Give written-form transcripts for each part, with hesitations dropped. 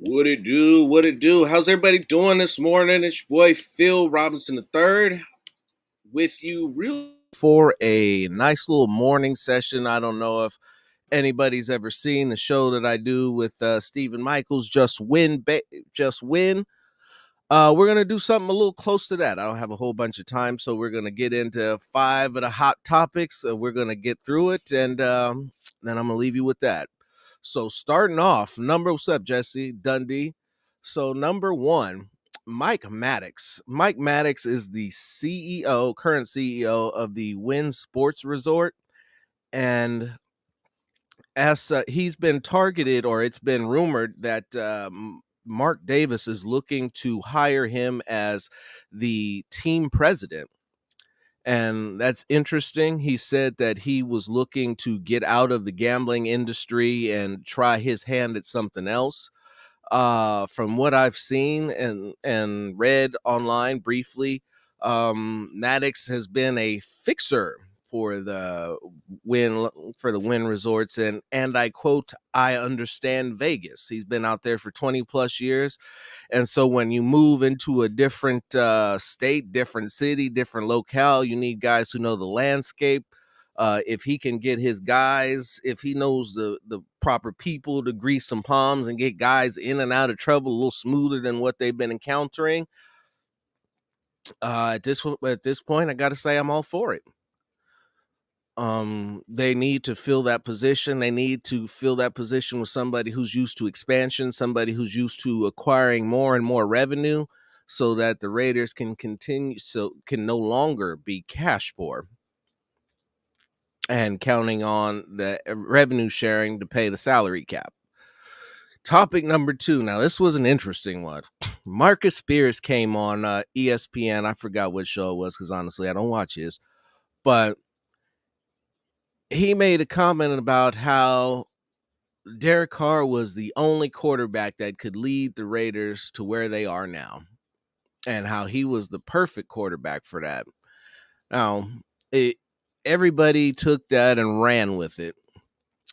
What it do? What it do? How's everybody doing this morning? It's your boy Phil Robinson III with you real for a nice little morning session. I don't know if anybody's ever seen the show that I do with Stephen Michaels, Just Win, Just Win. We're gonna do something a little close to that. I don't have a whole bunch of time, so we're gonna get into 5 of the hot topics. We're gonna get through it, and then I'm gonna leave you with that. So starting off, what's up, Jesse Dundee? So number one, Mike Maddox. Mike Maddox is the current CEO of the Wynn Sports Resort, and as he's been targeted, or it's been rumored that Mark Davis is looking to hire him as the team president. And that's interesting. He said that he was looking to get out of the gambling industry and try his hand at something else. From what I've seen and read online briefly, Maddox has been a fixer for the Wynn resorts, and I quote, "I understand Vegas." He's been out there for 20 plus years, and so when you move into a different state, different city, different locale, you need guys who know the landscape. If he can get his guys, if he knows the proper people to grease some palms and get guys in and out of trouble a little smoother than what they've been encountering, at this point, I got to say I'm all for it. They need to fill that position. They need to fill that position with somebody who's used to expansion, somebody who's used to acquiring more and more revenue, so that the Raiders can no longer be cash poor and counting on the revenue sharing to pay the salary cap. Topic number 2. Now, this was an interesting one. Marcus Spears came on ESPN. I forgot what show it was because honestly, I don't watch his. But he made a comment about how Derek Carr was the only quarterback that could lead the Raiders to where they are now, and how he was the perfect quarterback for that. Now, everybody took that and ran with it.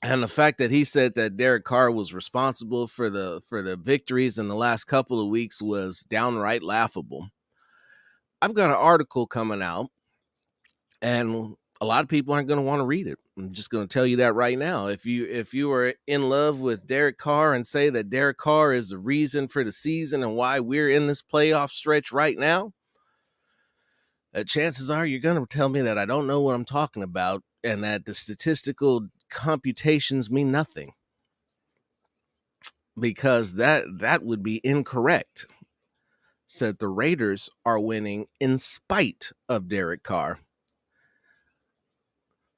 And the fact that he said that Derek Carr was responsible for the victories in the last couple of weeks was downright laughable. I've got an article coming out, and a lot of people aren't going to want to read it. I'm just going to tell you that right now. If you are in love with Derek Carr and say that Derek Carr is the reason for the season and why we're in this playoff stretch right now, chances are you're going to tell me that I don't know what I'm talking about and that the statistical computations mean nothing, because that would be incorrect. Said the Raiders are winning in spite of Derek Carr.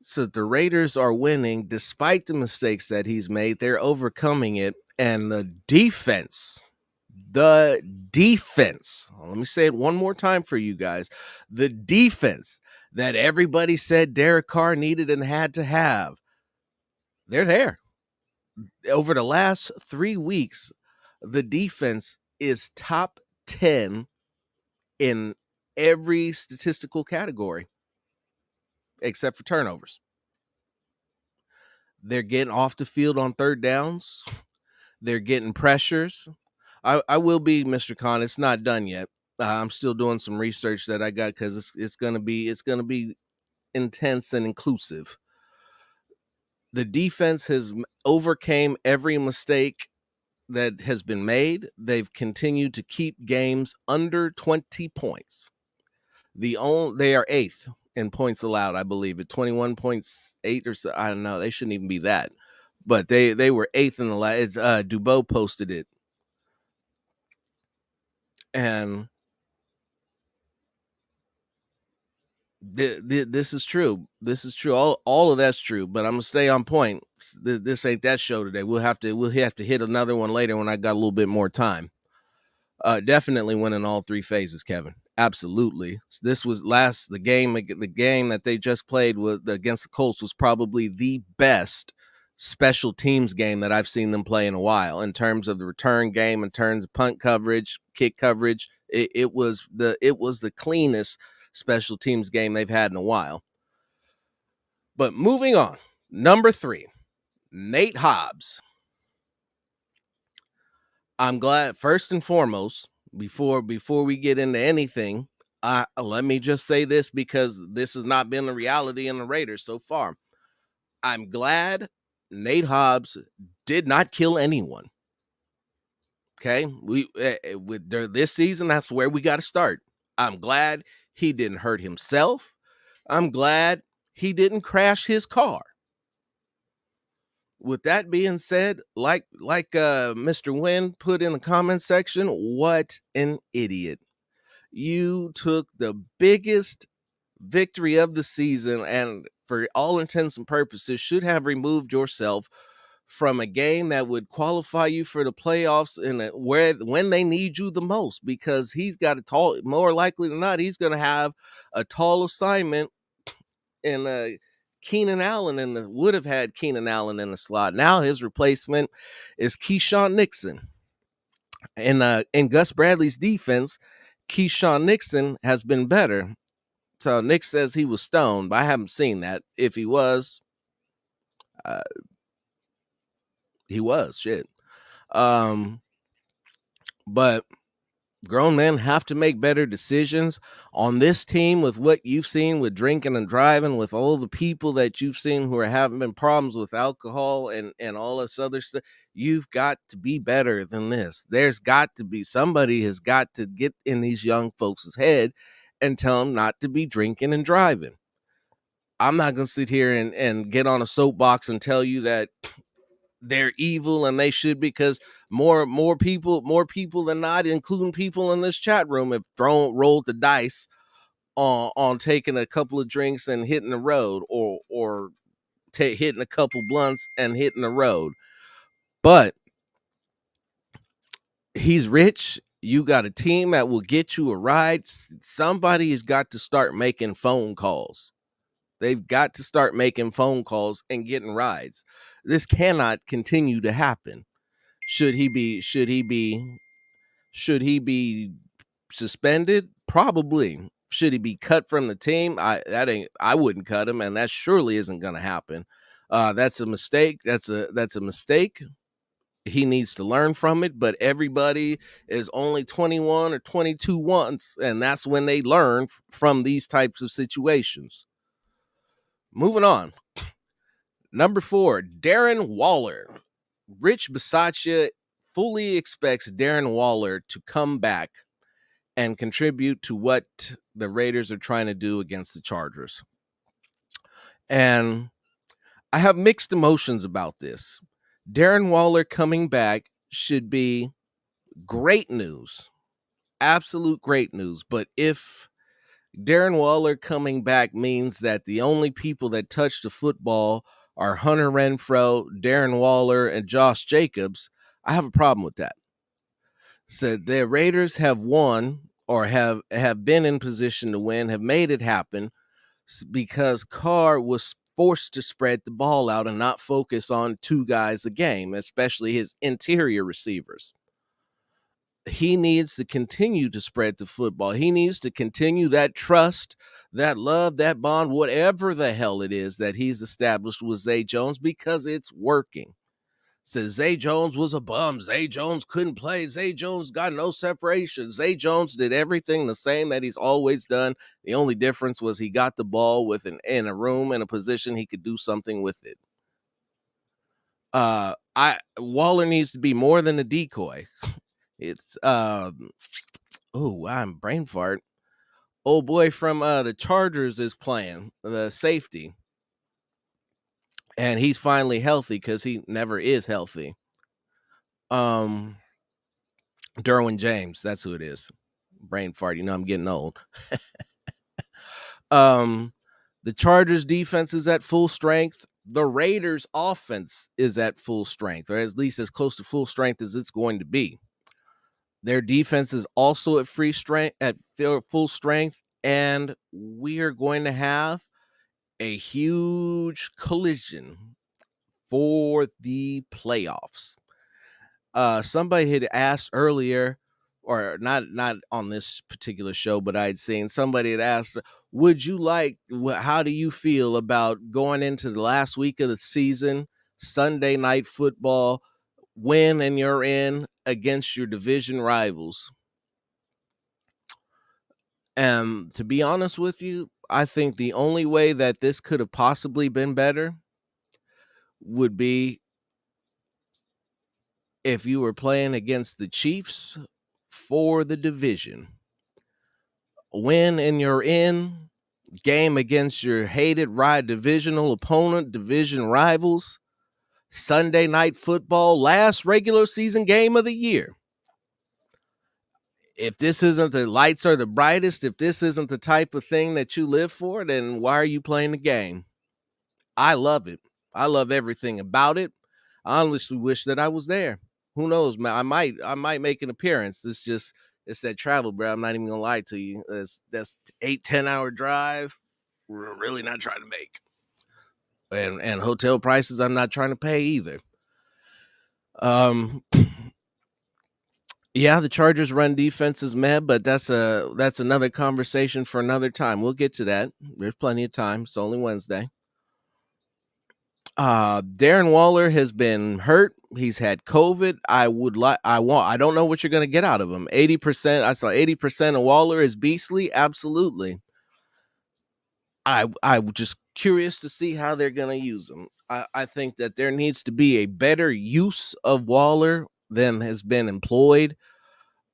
So the Raiders are winning despite the mistakes that he's made. They're overcoming it. And the defense, let me say it one more time for you guys. The defense that everybody said Derek Carr needed and had to have, they're there. Over the last 3 weeks, the defense is top 10 in every statistical category except for turnovers. They're getting off the field on third downs. They're getting pressures. I will be, Mr. Khan. It's not done yet. I'm still doing some research that I got because it's gonna be intense and inclusive. The defense has overcame every mistake that has been made. They've continued to keep games under 20 points. They are 8th in points allowed, I believe, at 21.8 or so. I don't know. They shouldn't even be that. But they were 8th in the last. Dubois posted it. And this is true. This is true. All of that's true. But I'm gonna stay on point. This ain't that show today. We'll have to hit another one later when I got a little bit more time. Definitely winning all 3 phases, Kevin. Absolutely. This was the game that they just played against the Colts was probably the best special teams game that I've seen them play in a while, in terms of the return game, in terms of punt coverage, kick coverage. It was the cleanest special teams game they've had in a while. But moving on, number 3, Nate Hobbs. I'm glad first and foremost, before we get into anything, let me just say this because this has not been the reality in the Raiders so far. I'm glad Nate Hobbs did not kill anyone. Okay, this season, that's where we got to start. I'm glad he didn't hurt himself. I'm glad he didn't crash his car. With that being said, like Mr. Wynn put in the comment section, what an idiot. You took the biggest victory of the season and for all intents and purposes should have removed yourself from a game that would qualify you for the playoffs and where when they need you the most, because he's got a tall, more likely than not, he's going to have a tall assignment. And Keenan Allen would have had Keenan Allen in the slot. Now his replacement is Keyshawn Nixon. And in Gus Bradley's defense, Keyshawn Nixon has been better. So Nick says he was stoned, but I haven't seen that. If he was, uh, he was shit. But grown men have to make better decisions on this team with what you've seen with drinking and driving, with all the people that you've seen who are having problems with alcohol and all this other stuff. You've got to be better than this. There's got to be somebody has got to get in these young folks' head and tell them not to be drinking and driving. I'm not going to sit here and get on a soapbox and tell you that they're evil and they should, because more people than not, including people in this chat room, have rolled the dice on taking a couple of drinks and hitting the road, or hitting a couple blunts and hitting the road. But he's rich. You got a team that will get you a ride. Somebody has got to start making phone calls. They've got to start making phone calls and getting rides. This cannot continue to happen. Should he be suspended? Probably. Should he be cut from the team? I wouldn't cut him, and that surely isn't going to happen. That's a mistake. That's a mistake. He needs to learn from it, but everybody is only 21 or 22 once, and that's when they learn from these types of situations. Moving on. Number 4, Darren Waller. Rich Bisaccia fully expects Darren Waller to come back and contribute to what the Raiders are trying to do against the Chargers. And I have mixed emotions about this. Darren Waller coming back should be great news, absolute great news. But if Darren Waller coming back means that the only people that touch the football are Hunter Renfrow, Darren Waller, and Josh Jacobs, I have a problem with that. So the Raiders have won, or have been in position to win, have made it happen because Carr was forced to spread the ball out and not focus on two guys a game, especially his interior receivers. He needs to continue to spread the football. He needs to continue that trust, that love, that bond, whatever the hell it is that he's established with Zay Jones, because it's working. Says Zay Jones was a bum. Zay Jones couldn't play. Zay Jones got no separation. Zay Jones did everything the same that he's always done. The only difference was he got the ball in a room, in a position he could do something with it. Waller needs to be more than a decoy. It's I'm brain fart. Old boy from the Chargers is playing the safety, and he's finally healthy because he never is healthy. Derwin James, that's who it is. Brain fart, I'm getting old. The Chargers defense is at full strength. The Raiders offense is at full strength, or at least as close to full strength as it's going to be. Their defense is also at full strength, and we are going to have a huge collision for the playoffs. Somebody had asked earlier, or not on this particular show, but I'd seen somebody had asked, how do you feel about going into the last week of the season, Sunday night football, win and you're in against your division rivals. And to be honest with you, I think the only way that this could have possibly been better would be if you were playing against the Chiefs for the division. Win and you're in, game against your hated divisional opponent, division rivals, Sunday night football, last regular season game of the year. If this isn't the lights are the brightest, if this isn't the type of thing that you live for, then why are you playing the game? I love it. I love everything about it. I honestly wish that I was there. Who knows, man? I might make an appearance. It's that travel, bro. I'm not even gonna lie to you. That's 8-10 hour drive. We're really not trying to make. And hotel prices I'm not trying to pay either. Yeah, the Chargers run defense is mad, but that's another conversation for another time. We'll get to that. There's plenty of time. It's only Wednesday. Darren Waller has been hurt. He's had COVID. I don't know what you're gonna get out of him. 80%. I saw 80% of Waller is beastly. Absolutely. I'm just curious to see how they're gonna use him. I think that there needs to be a better use of Waller than has been employed.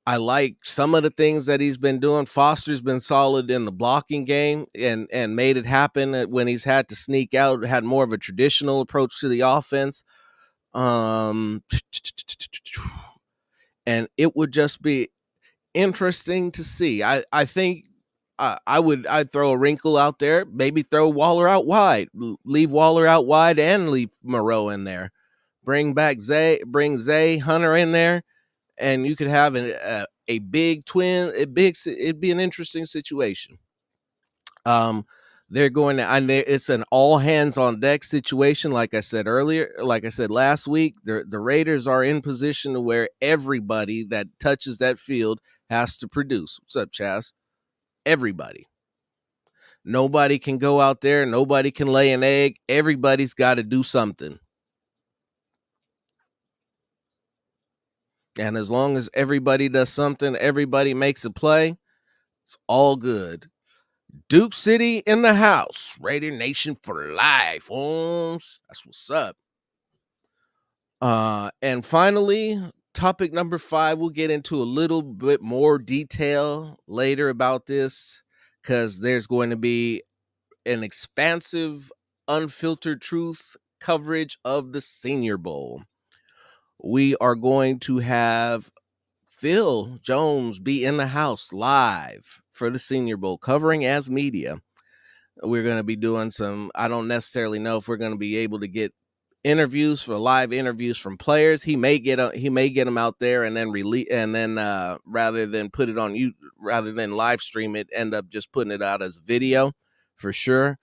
I like some of the things that he's been doing. Foster's been solid in the blocking game and made it happen when he's had to sneak out, had more of a traditional approach to the offense. And it would just be interesting to see. I think I'd throw a wrinkle out there, maybe throw Waller out wide, leave Waller out wide and leave Moreau in there. Bring Zay Hunter in there, and you could have a big twin. It'd be an interesting situation. They're going to, and it's an all hands on deck situation. Like I said last week, the Raiders are in position to where everybody that touches that field has to produce. What's up, Chaz? Everybody. Nobody can go out there. Nobody can lay an egg. Everybody's got to do something. And as long as everybody does something, everybody makes a play, it's all good. Duke City in the house. Raider Nation for life. That's what's up. And finally, topic number 5. We'll get into a little bit more detail later about this because there's going to be an expansive, unfiltered truth coverage of the Senior Bowl. We are going to have Phil Jones be in the house live for the Senior Bowl, covering as media. We're going to be doing I don't necessarily know if we're going to be able to get live interviews from players. He may get them out there and then release, and then rather than put it on you, rather than live stream it, end up just putting it out as video for sure.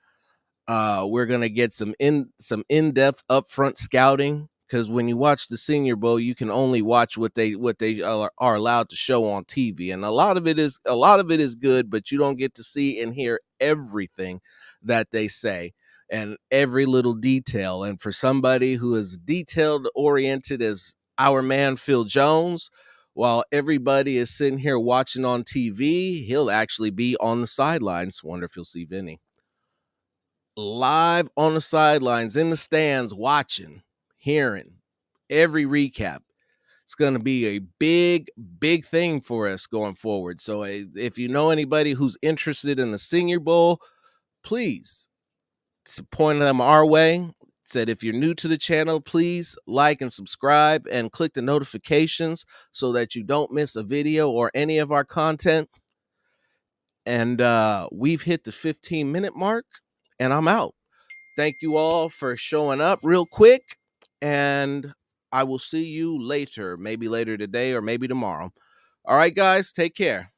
We're going to get some in-depth upfront scouting, because when you watch the Senior Bowl, you can only watch what they are allowed to show on TV, and a lot of it is good, but you don't get to see and hear everything that they say and every little detail. And for somebody who is detailed oriented as our man Phil Jones, while everybody is sitting here watching on TV, he'll actually be on the sidelines. Wonder if you'll see Vinny live on the sidelines in the stands, watching, hearing every recap. It's going to be a big thing for us going forward. So if you know anybody who's interested in the Senior Bowl, please point them our way. Said if you're new to the channel, please like and subscribe and click the notifications so that you don't miss a video or any of our content. And we've hit the 15-minute mark, and I'm out. Thank you all for showing up real quick, and I will see you later, maybe later today or maybe tomorrow. All right, guys, take care.